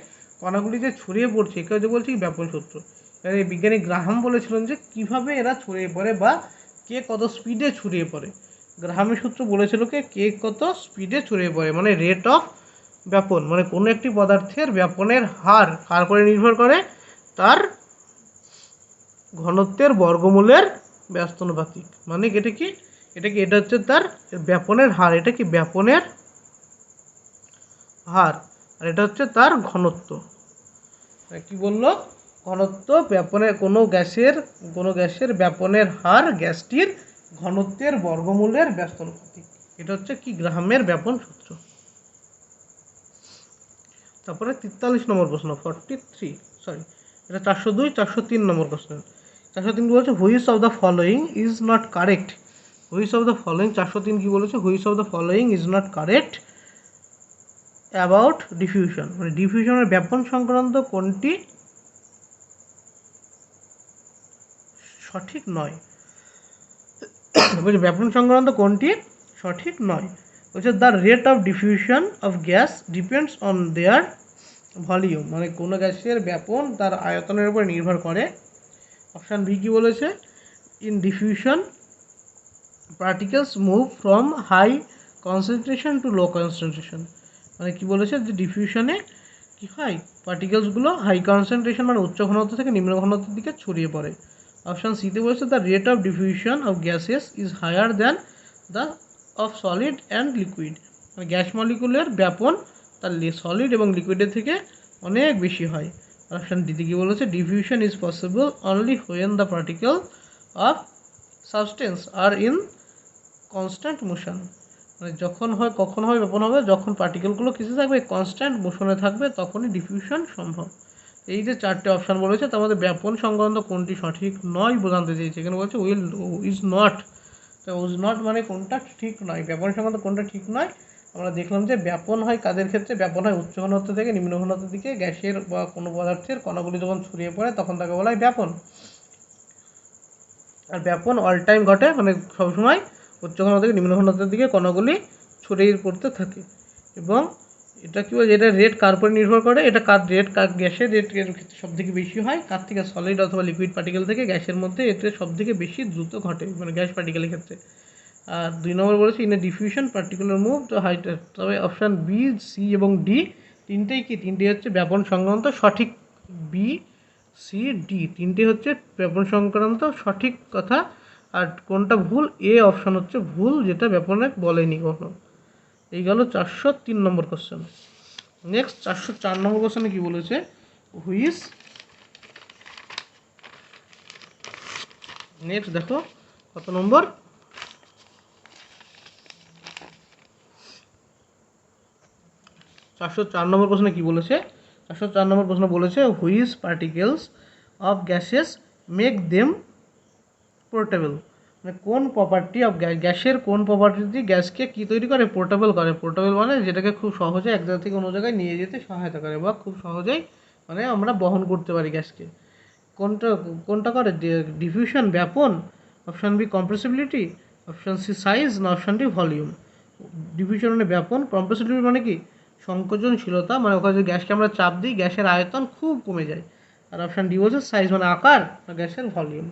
কণাগুলি যে ছড়িয়ে পড়ছে একে যে বলছি ব্যাপন সূত্র। এবার এই বিজ্ঞানী গ্রাহাম বলেছিলেন যে কিভাবে এরা ছড়িয়ে পড়ে বা কে কত স্পিডে ছড়িয়ে পড়ে। গ্রাহামের সূত্র বলেছিল কে কত স্পিডে ছড়িয়ে পড়ে, মানে রেট অফ ব্যাপন, মানে কোনো একটি পদার্থের ব্যাপনের হার কার করে নির্ভর করে, তার ঘনত্বের বর্গমূলের ব্যস্তানুপাতিক। মানে এটা হচ্ছে তার ব্যাপনের হার, এটা কি ব্যাপনের হার, আর এটা হচ্ছে তার ঘনত্ব। কি বললো, ঘনত্ব ব্যাপনের কোনো গ্যাসের ব্যাপনের হার গ্যাসটির ঘনত্বের বর্গমূলের ব্যস্তানুপাতিক। এটা হচ্ছে কি গ্রাহামের ব্যাপন সূত্র। তারপরে 43 নম্বর প্রশ্ন, 403 নম্বর প্রশ্ন। 403 বলেছে which of the following is not correct. Which of the following, 403 কি বলেছে, which of the following is not correct about diffusion, মানে ডিফিউশনের ব্যাপন সংক্রান্ত কোনটি সঠিক নয়। বলছে ব্যাপন সংক্রান্ত কোনটি সঠিক নয়। বলছে the rate of diffusion of gas depends on their volume, মানে কোনো গ্যাসের ব্যাপন তার আয়তনের উপর নির্ভর করে। অপশান বি কি বলেছে, in diffusion particles move from high concentration to low concentration, মানে কি বলেছে যে ডিফিউশনে কি হয়, পার্টিকেলসগুলো হাই কনসেন্ট্রেশন মানে উচ্চ ঘনত্ব থেকে নিম্ন ঘনত্বের দিকে ছড়িয়ে পড়ে। অপশান সিতে বলেছে the rate of diffusion of gases is higher than the of solid and liquid, মানে গ্যাস মলিকুলের ব্যাপন তার সলিড এবং লিকুইডের থেকে অনেক বেশি হয়। অপশান ডিতে কি বলেছে, diffusion is possible only when the particle of substance are in constant motion, মানে কখন হয় ব্যাপন হবে, যখন পার্টিকেলগুলো কিছু থাকবে কনস্ট্যান্ট মোশনে থাকবে তখনই ডিফিউশন সম্ভব। এই যে 4টে অপশান বলেছে তার মধ্যে ব্যাপন সংক্রান্ত কোনটি সঠিক নয় বোঝাতে চেয়েছে, এখানে বলছে ইজ নট। তো ইজ নট মানে কোনটা ঠিক নয়, ব্যাপন সংক্রান্ত কোনটা ঠিক নয়। আমরা দেখলাম যে ব্যাপন হয় কাদের ক্ষেত্রে, ব্যাপন হয় উচ্চ ঘনত্ব থেকে নিম্ন ঘনত্বের দিকে গ্যাসের বা কোনো পদার্থের কণাগুলি যখন ছড়িয়ে পড়ে তখন তাকে বলা হয় ব্যাপন। আর ব্যাপন অল টাইম ঘটে, মানে সবসময় উচ্চ ঘনত্ব থেকে নিম্ন ঘনত্বের দিকে কণাগুলি ছড়িয়ে পড়তে থাকে। এবং এটা কি বলে, এটা রেট কার উপর নির্ভর করে, এটা গ্যাসের রেট ক্ষেত্রে সব থেকে বেশি হয় কার থেকে, সলিড অথবা লিকুইড পার্টিকেল থেকে গ্যাসের মধ্যে এতে সব থেকে বেশি দ্রুত ঘটে, মানে গ্যাস পার্টিকেলের ক্ষেত্রে। আর 2 নম্বর বলেছে in a diffusion particular move তো হাইট, তবে অপশান বি, সি এবং ডি তিনটেই হচ্ছে ব্যাপন সংক্রান্ত সঠিক। বি, সি, ডি তিনটে হচ্ছে ব্যাপন সংক্রান্ত সঠিক কথা, আর কোনটা ভুল, এ অপশান হচ্ছে ভুল, যেটা ব্যাপনে বলেনি কখনো। এই গেল 403 নম্বর কোশ্চেন। নেক্সট 404 নম্বর কোশ্চেনে কি বলেছে, হুইচ, নেক্সট দেখো কত নম্বর, 404 নম্বর প্রশ্নে কি বলেছে, 404 নম্বর প্রশ্ন বলেছে which particles of gases make them portable, মানে কোন প্রপার্টি অফ গ্যাসের কোন প্রপার্টি গ্যাসকে কী তৈরি করে, পোর্টেবল করে। পোর্টেবল মানে যেটাকে খুব সহজে এক জায়গা থেকে অন্য জায়গায় নিয়ে যেতে সহায়তা করে, বা খুব সহজেই মানে আমরা বহন করতে পারি গ্যাসকে। কোনটা করে, ডিফিউশন ব্যাপন, option B compressibility, option C size, না অপশান ডি ভলিউম। ডিফিউশন মানে ব্যাপন, কম্প্রেসিবিলিটি মানে কি সংকোচনশীলতা, মানে ওখানে যদি গ্যাসকে আমরা চাপ দিই গ্যাসের আয়তন খুব কমে যায়। আর অপশান ডি বলছে সাইজ মানে আকার, গ্যাসের ভলিউম।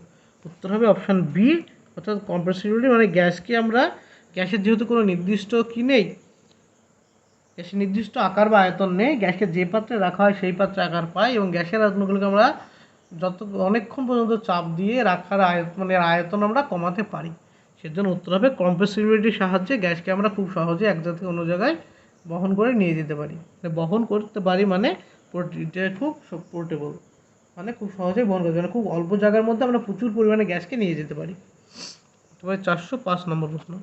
উত্তর হবে অপশান বি, অর্থাৎ কম্প্রেসিবিলিটি মানে গ্যাসের যেহেতু কোনো নির্দিষ্ট কি নেই, গ্যাসের নির্দিষ্ট আকার বা আয়তন নেই, গ্যাসকে যে পাত্রে রাখা হয় সেই পাত্রে আকার পায়, এবং গ্যাসের আয়তনগুলোকে আমরা অনেকক্ষণ পর্যন্ত চাপ দিয়ে রাখার আয়তন আমরা কমাতে পারি। সেজন্য উত্তর হবে কম্প্রেসিবিলিটির সাহায্যে গ্যাসকে আমরা খুব সহজে এক জায়গা থেকে অন্য জায়গায় বহন করে নিয়ে যেতে পারি। বহন করতে পারি মানে এটা খুব পোর্টেবল, মানে খুব সহজেই বহন করতে পারি, খুব অল্প জায়গার মধ্যে আমরা প্রচুর পরিমাণে গ্যাসকে নিয়ে যেতে পারি। তবে 405 নম্বর প্রশ্ন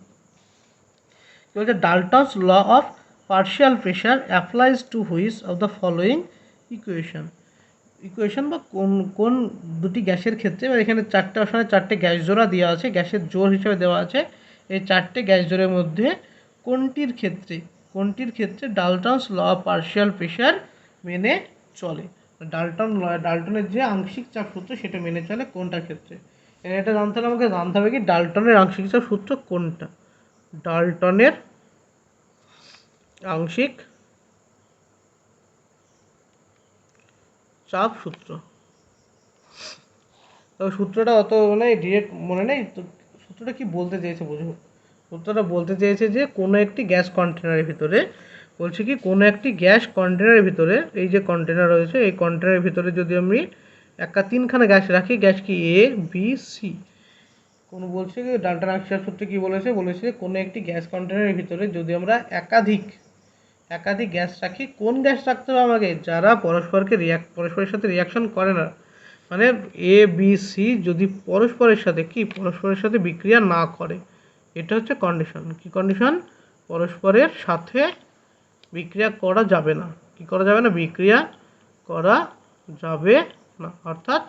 কি বলছে, Dalton's law of partial pressure applies to which of the following equation. Equation বা কোন কোন দুটি গ্যাসের ক্ষেত্রে, বা এখানে চারটে অপশানে চারটে গ্যাস জোড়া দেওয়া আছে, গ্যাসের জোর হিসেবে দেওয়া আছে। এই চারটে গ্যাস জোড়ের মধ্যে কোনটির ক্ষেত্রে ডাল্টনস ল অফ পার্শিয়াল প্রেশার মেনে চলে। ডাল্টনের যে আংশিক চাপ সূত্র সেটা মেনে চলে কোনটার ক্ষেত্রে। এটা জানতে হলে আমাকে জানতে হবে কি ডাল্টনের আংশিক চাপ সূত্র কোনটা। ডাল্টনের আংশিক চাপ সূত্র, তবে সূত্রটা অত ডিরেক্ট মনে নেই তো। সূত্রটা কি বলতে চেয়েছে বুঝবো। সূত্রটা বলতে চেয়েছে যে কোনো একটি গ্যাস কন্টেনারের ভিতরে, বলছে কি কোনো একটি গ্যাস কন্টেনারের ভিতরে, এই যে কন্টেনার রয়েছে এই কন্টেনারের ভিতরে যদি আমি তিনখানা গ্যাস রাখি, গ্যাস কি এ বি সি, কোনো বলছে কি ডাল্টন আংশিক চাপ সূত্রে কি বলেছে কোনো একটি গ্যাস কন্টেনারের ভিতরে যদি আমরা একাধিক গ্যাস রাখি, কোন গ্যাস রাখতে হবে আমাকে, যারা পরস্পরের সাথে রিয়াকশন করে না, মানে এ বি সি যদি পরস্পরের সাথে বিক্রিয়া না করে, এটা হচ্ছে কন্ডিশন। কি কন্ডিশন? পরস্পরের সাথে বিক্রিয়া করা যাবে না। কি করা যাবে না? বিক্রিয়া করা যাবে না। অর্থাৎ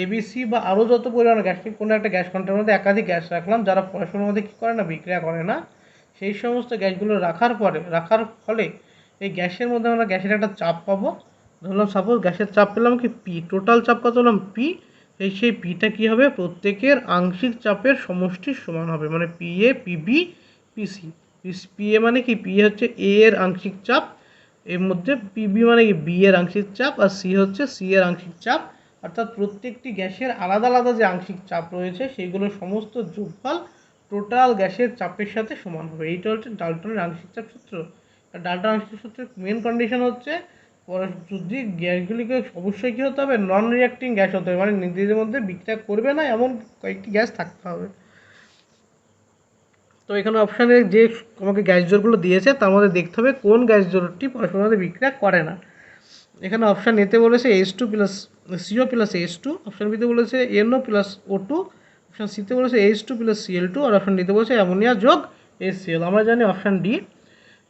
এবিসি বা আরও যত পরিমাণ গ্যাস, কোনো একটা গ্যাস কন্টেনারের মধ্যে একাধিক গ্যাস রাখলাম যারা পরস্পরের মধ্যে কী করে না, বিক্রিয়া করে না, সেই সমস্ত গ্যাসগুলো রাখার ফলে এই গ্যাসের মধ্যে আমরা গ্যাসের একটা চাপ পাবো। ধরলাম সাপোজ গ্যাসের চাপ পেলাম কি পি, টোটাল চাপ কত হলাম পি। সেই পিটা কী হবে, প্রত্যেকের আংশিক চাপের সমষ্টির সমান হবে, মানে P A PB PC. P A মানে কি, পি হচ্ছে এ এর আংশিক চাপ, এর মধ্যে পিবি মানে কি বি এর আংশিক চাপ, আর সি হচ্ছে সি এর আংশিক চাপ। অর্থাৎ প্রত্যেকটি গ্যাসের আলাদা আলাদা যে আংশিক চাপ রয়েছে সেইগুলোর সমস্ত যোগফল টোটাল গ্যাসের চাপের সাথে সমান হবে। এইটা হচ্ছে ডাল্টনের আংশিক চাপ সূত্র। ডাল্টন আংশিক সূত্রের মেন কন্ডিশন হচ্ছে যদি গ্যাসগুলিকে অবশ্যই কী হতে হবে, নন রিয়াক্টিং গ্যাস হতে হবে, মানে নিজেদের মধ্যে বিক্রিয়া করবে না এমন কয়েকটি গ্যাস থাকতে হবে। তো এখানে অপশানে যে আমাকে গ্যাস জোরগুলো দিয়েছে তার মধ্যে দেখতে হবে কোন গ্যাস জোরটি পরস্পরের মধ্যে বিক্রিয়া করে না। এখানে অপশান এতে বলেছে H2 plus CO plus H2, option বিতে বলেছে NO প্লাস O2, অপশান সিতে বলেছে H2 প্লাস Cl2, আর অপশান ডিতে বলেছে অ্যামোনিয়া যোগ HCl। আমরা জানি অপশান ডি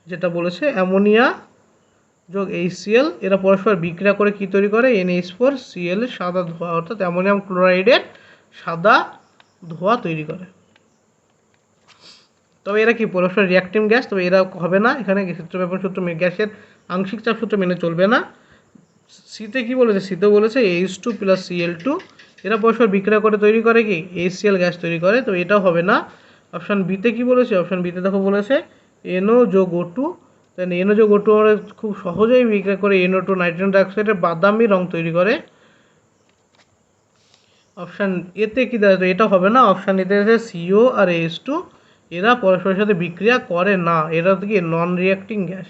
যেটা বলেছে অ্যামোনিয়া যোগ HCl, এরা পরস্পর বিক্রিয়া করে কি তৈরি করে, NH4Cl এর সাদা ধোঁয়া, অর্থাৎ অ্যামোনিয়াম ক্লোরাইডের সাদা ধোঁয়া তৈরি করে। তবে এরা কি পরস্পর রিয়াক্টিভ গ্যাস, তবে এরা হবে না, এখানে ক্ষেত্রব্যাপন সূত্র গ্যাসের আংশিক চাপ সূত্র মেনে চলবে না। সিতে কি বলেছে, সিতে বলেছে H2 প্লাস Cl2, এরা পরস্পর বিক্রিয়া করে তৈরি করে কি HCl গ্যাস তৈরি করে, তো এটাও হবে না। অপশান বিতে কি বলেছে, অপশান বিতে দেখো বলেছে NO যোগ O2, তাহলে NO যোগ O2 আমরা খুব সহজেই বিক্রিয়া করে NO2 নাইট্রোজেন ডাইঅক্সাইডের বাদামি রং তৈরি করে। অপশান এতে কি দেওয়া, এটা হবে না। অপশান এতে আছে CO আর H2, এরা পরস্পরের সাথে বিক্রিয়া করে না, এরা কি নন রিয়াক্টিং গ্যাস,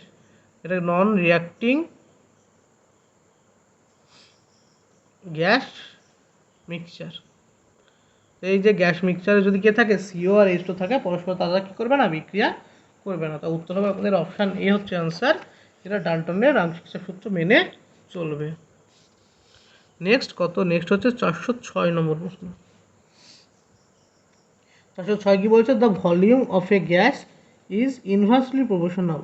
এটা নন রিয়াক্টিং গ্যাস মিক্সচার। এই যে গ্যাস মিক্সচারে যদি কে থাকে, CO আর H2 থাকে, পরস্পর তারা কী করবে না, বিক্রিয়া করবে না। তা উত্তর হবে আপনাদের অপশান এ হচ্ছে অ্যান্সার, এটা ডাল্টনের আংশিক চাপ সূত্র মেনে চলবে। নেক্সট হচ্ছে 406 নম্বর প্রশ্ন। 406 কি বলছে, the volume of a gas is inversely proportional.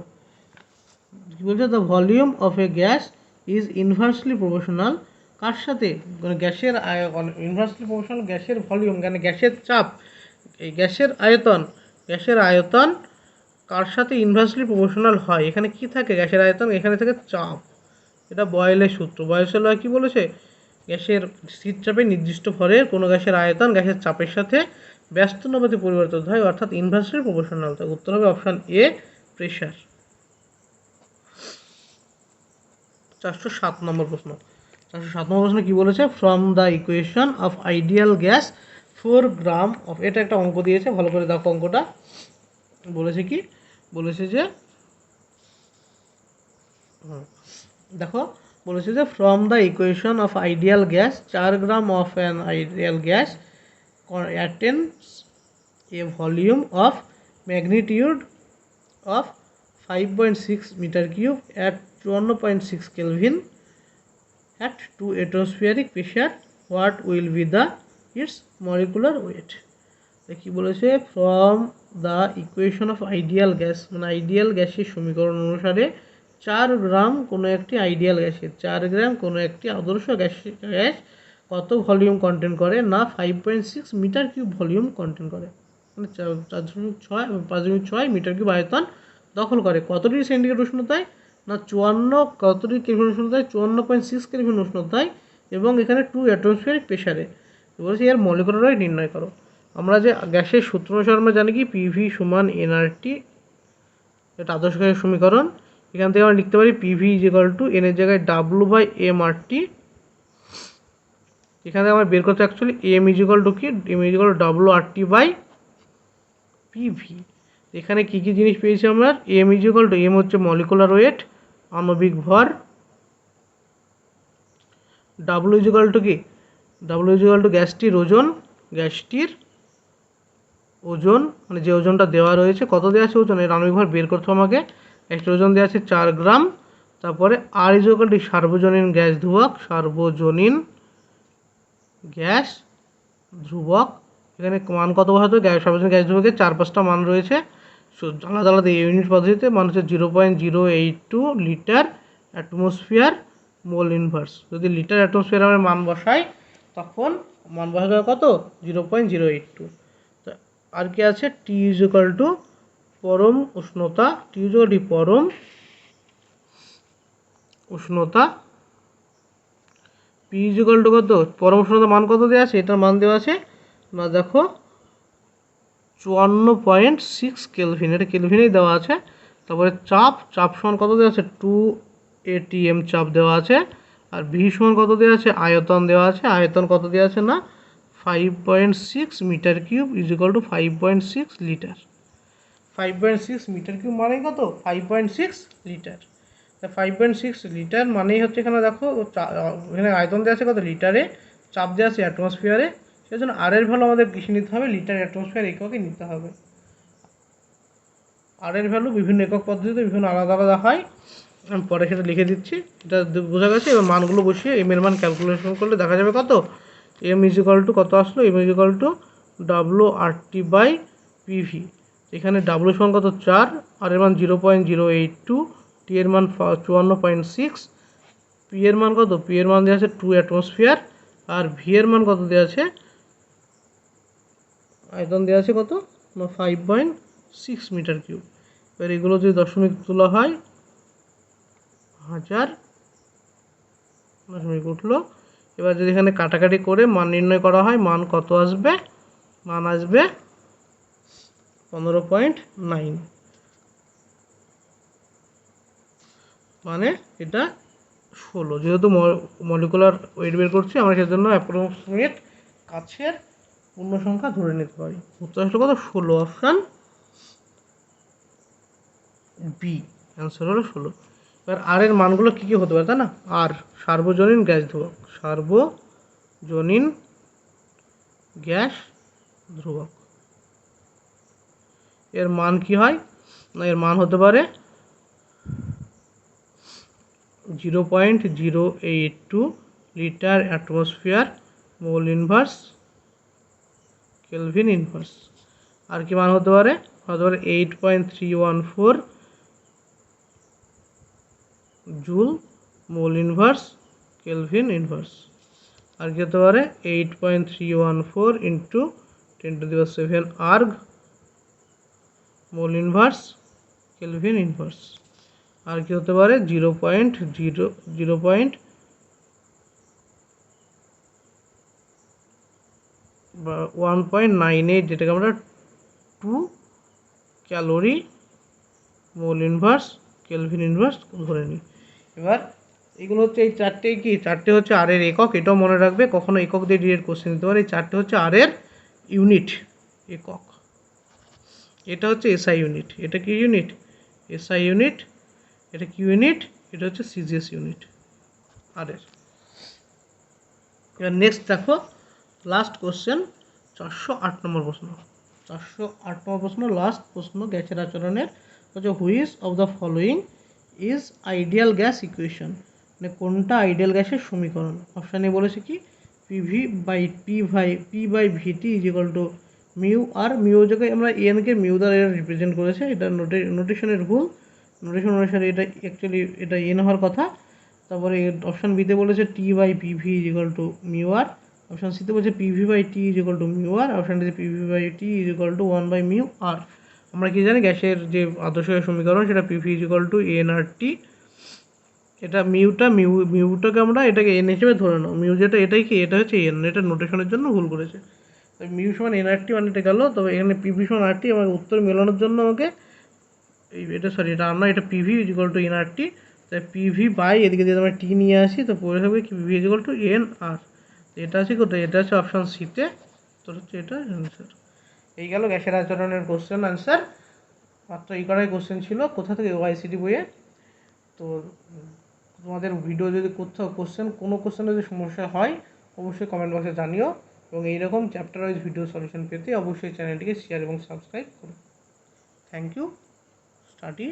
কি বলছে, the volume of a gas is inversely proportional কার সাথে, মানে গ্যাসের ইনভার্সলি প্রপোর্শনাল গ্যাসের ভলিউম, মানে গ্যাসের চাপ, এই গ্যাসের আয়তন কার সাথে ইনভার্সলি প্রপোর্শনাল হয়। এখানে কি থাকে, গ্যাসের আয়তন, এখানে থাকে চাপ। এটা বয়েলের সূত্র। বয়েলের ল কি বলেছে, গ্যাসের স্থির চাপে নির্দিষ্ট ভরের কোনো গ্যাসের আয়তন গ্যাসের চাপের সাথে ব্যস্ত অনুপাতে পরিবর্তিত হয়, অর্থাৎ ইনভার্সলি প্রপোর্শনাল। তার উত্তর হবে অপশান এ, প্রেশার। 407 নম্বর প্রশ্ন। 407 নম্বর প্রশ্ন কি বলেছে, from the equation of ideal gas 4 gram of, এটা একটা অঙ্ক দিয়েছে, ভালো করে দেখো অঙ্কটা। বলেছে কি, বলেছে যে দেখো বলেছে যে from the equation of ideal gas 4 gram of an ideal gas attains a volume of magnitude of 5.6 metre cube at 51.6 Kelvin at 2 atmospheric pressure, what will be the its molecular weight। কি বলেছে, from the equation of ideal gas, মানে ideal গ্যাসের সমীকরণ অনুসারে 4 গ্রাম কোনো একটি ideal গ্যাসের 4 গ্রাম কোনো একটি আদর্শ গ্যাস কত ভলিউম কন্টেন্ট করে, না 5.6 মিটার কিউব ভলিউম কন্টেন্ট করে, মানে 5.6 মিটার কিউব আয়তন দখল করে। কত ডিগ্রি সেন্টিগ্রেড উষ্ণতায়, না 54 কত ডিগ্রি কেলভিন উষ্ণতায়, 54.6 কেলভিন উষ্ণতায় এবং এখানে 2 অ্যাটমসফিয়ারিক প্রেসারে। বলছি এর মলিকুলার ওয়েট নির্ণয় করো। আমরা যে গ্যাসের সূত্র অনুসারে আমরা জানি কি পিভি সমান এনআরটি, এটা আদর্শ গ্যাসের সমীকরণ। এখান থেকে আমরা লিখতে পারি পিভি ইজিক্যাল টু এন এর জায়গায় W/m/RT। এখানে আমার বের করতে অ্যাকচুয়ালি এম ইজিক্যাল টু কি, এম ইজিক্যাল টু WRT/PV। এখানে কী কী জিনিস পেয়েছি আমরা, এম ইজিক্যাল টু, এম হচ্ছে মলিকুলার ওয়েট আণবিক ভর, ডাব্লু ইজিক্যাল টু কি, ডাব্লু ইজিক্যাল টু গ্যাসটির ওজন, গ্যাসটির ওজন মানে যে ওজনটা দেওয়া রয়েছে, কত দেওয়া আছে ওজন, এর আণবিক ভর বের করতে আমাকে। একটা ওজন দেওয়া আছে 4 গ্রাম। তারপরে আর ইজিক্যাল টু সার্বজনীন গ্যাস ধ্রুবক, সার্বজনীন গ্যাস ধ্রুবক। এখানে মান কত বসাতে, সার্বজনীন গ্যাস ধ্রুবকের 4-5টা মান রয়েছে আলাদা আলাদা ইউনিট পদ্ধতিতে। মান হচ্ছে 0.082 লিটার অ্যাটমসফিয়ার মোল ইনভার্স। যদি লিটার অ্যাটমসফিয়ার আমরা মান বসাই তখন মান বসা যাবে কত, 0.082। আর কি আছে, টি ইজিক্যাল টু পরম উষ্ণতা, টি ইজিক্যাল টু পরম উষ্ণতা, পি ইজিক্যাল টু কত, পরম উষ্ণতা মান কত দেওয়া আছে, এটার মান দেওয়া আছে না দেখো 54.6 কেলভিন, এটা কেলভিনেই দেওয়া আছে। তারপরে চাপ সমান কত দেওয়া আছে, 2 atm চাপ দেওয়া আছে। আর ভি সমান কত দেওয়া আছে, আয়তন দেওয়া আছে, আয়তন কত দেওয়া আছে না 5.6 metre cube is equal to 5.6 litre. 5.6 metre cube মানেই কত, 5.6 লিটার। 5.6 লিটার মানেই হচ্ছে এখানে দেখো এখানে আয়তন দেওয়া আছে কত লিটারে, চাপ দেওয়া আছে অ্যাটমসফিয়ারে, সেই জন্য আর এর ভ্যালু আমাদের বেশি নিতে হবে, লিটার অ্যাটমসফিয়ার এককে নিতে হবে। আর এর ভ্যালু বিভিন্ন একক পদ্ধতিতে বিভিন্ন আলাদা আলাদা হয়, আমি পরে সেটা লিখে দিচ্ছি, এটা বোঝা গেছে। এবার মানগুলো বসিয়ে এম এর মান ক্যালকুলেশন করলে দেখা যাবে কত, এম ইজিক্যাল টু কত আসলো, এম ইজিক্যাল টু WRT/PV। এখানে ডাব্লু সমান কত 4, আর এর মান 0.082, টি এর মান 54.6, পি এর মান কত, পি এর মান দেওয়া আছে 2 অ্যাটমসফিয়ার, আর ভি এর মান কত দেওয়া আছে, আয়তন দেওয়া আছে কত না 5.6 মিটার কিউব। এবার এগুলো যদি দশমিক তোলা হয় 1000 দশমিক উঠলো। এবার যদি এখানে কাটাকাটি করে মান নির্ণয় করা হয়, মান কত আসবে, মান আসবে 15.9, মানে এটা 16। যেহেতু মলিকুলার ওয়েট বের করছি আমরা, সেজন্য অ্যাপ্রক্সিমেট কাছের পূর্ণ সংখ্যা ধরে নিতে পারি। উত্তর আসলে কত, 16, অপশান বি, অ্যান্সার হলো 16। এবার আর এর মানগুলো কী কী হতে পারে তাই না, আর সার্বজনীন গ্যাস ধ্রুবক, সার্বজনীন গ্যাস ধ্রুবক, এর মান কি হয় না, এর মান হতে পারে 0.082 litre atmosphere mole inverse kelvin inverse. আর কি মান হতে পারে, 8.314 joule mole inverse kelvin inverse. আর কি হতে পারে 8.314 into 10⁷ erg mole inverse kelvin inverse. আর কি হতে পারে 1.98, যেটাকে আমরা 2 calorie mole inverse kelvin inverse ধরে নিই। এবার এগুলো হচ্ছে এই চারটে হচ্ছে আর এর একক, এটাও মনে রাখবে, কখনো একক দিয়ে ডিরেক্ট কোশ্চেন দিতে পারে। এই চারটে হচ্ছে আর এর ইউনিট একক। এটা হচ্ছে এসআই ইউনিট, এটা কি ইউনিট, এসআই ইউনিট, এটা কি ইউনিট, এটা হচ্ছে সিজিএস ইউনিট আর এর। এবার নেক্সট দেখো লাস্ট কোশ্চেন 408 নম্বর প্রশ্ন। 408 নম্বর প্রশ্ন, লাস্ট প্রশ্ন গ্যাসের আচরণের, হচ্ছে which of the following is ideal gas equation, মানে কোনটা আইডিয়াল গ্যাসের সমীকরণ। অপশানে বলেছে কি P by VT is equal to mu, আর মিউ জায়গায় আমরা এনকে মিউ দ্বারা রিপ্রেজেন্ট করেছে, এটা নোটেশনের ভুল, নোটেশন অনুসারে এটা অ্যাকচুয়ালি এটা এন হওয়ার কথা। তারপরে অপশান বিতে বলেছে T by PV is equal to mu R, option সিতে বলছে PV by T is equal to mu R, option ডিতে PV by T is equal to 1 by mu R. আমরা কি জানি গ্যাসের যে আদর্শ গ্যাস সমীকরণ সেটা PV is equal to n R T. এটা মিউটাকে আমরা এটাকে এন হিসেবে ধরে নাও, মিউ যেটা এটাই কি এটা হচ্ছে এন, এটা নোটেশনের জন্য ভুল করেছে। মিউ সমান এন আর টি মানে এটা গেল। তবে এখানে পিভি সমান আর টি আমাকে উত্তর মেলানোর জন্য আমাকে এটা সরি এটা আর নয়, এটা PV is equal to n R T. তাই পিভি বাই এদিকে যদি আমরা টি নিয়ে আসি তো পড়ে হবে কি PV is equal to n R. এটা আছে কোথায়, এটা আছে অপশান সিতে, তো হচ্ছে এটা অ্যান্সার। এই গেল গ্যাসের আচরণের কোশ্চেন আনসার। মাত্র এই কটাই কোশ্চেন ছিল কোথা থেকে, ওআইসিটি বইয়ে। তো তোমাদের ভিডিও যদি কোথাও কোনো কোশ্চেনে যদি সমস্যা হয় অবশ্যই কমেন্ট বক্সে জানিও, এবং এইরকম চ্যাপ্টার ওয়াইজ ভিডিও সলিউশন পেতে অবশ্যই চ্যানেলটিকে শেয়ার এবং সাবস্ক্রাইব করো। Thank you. স্টাডি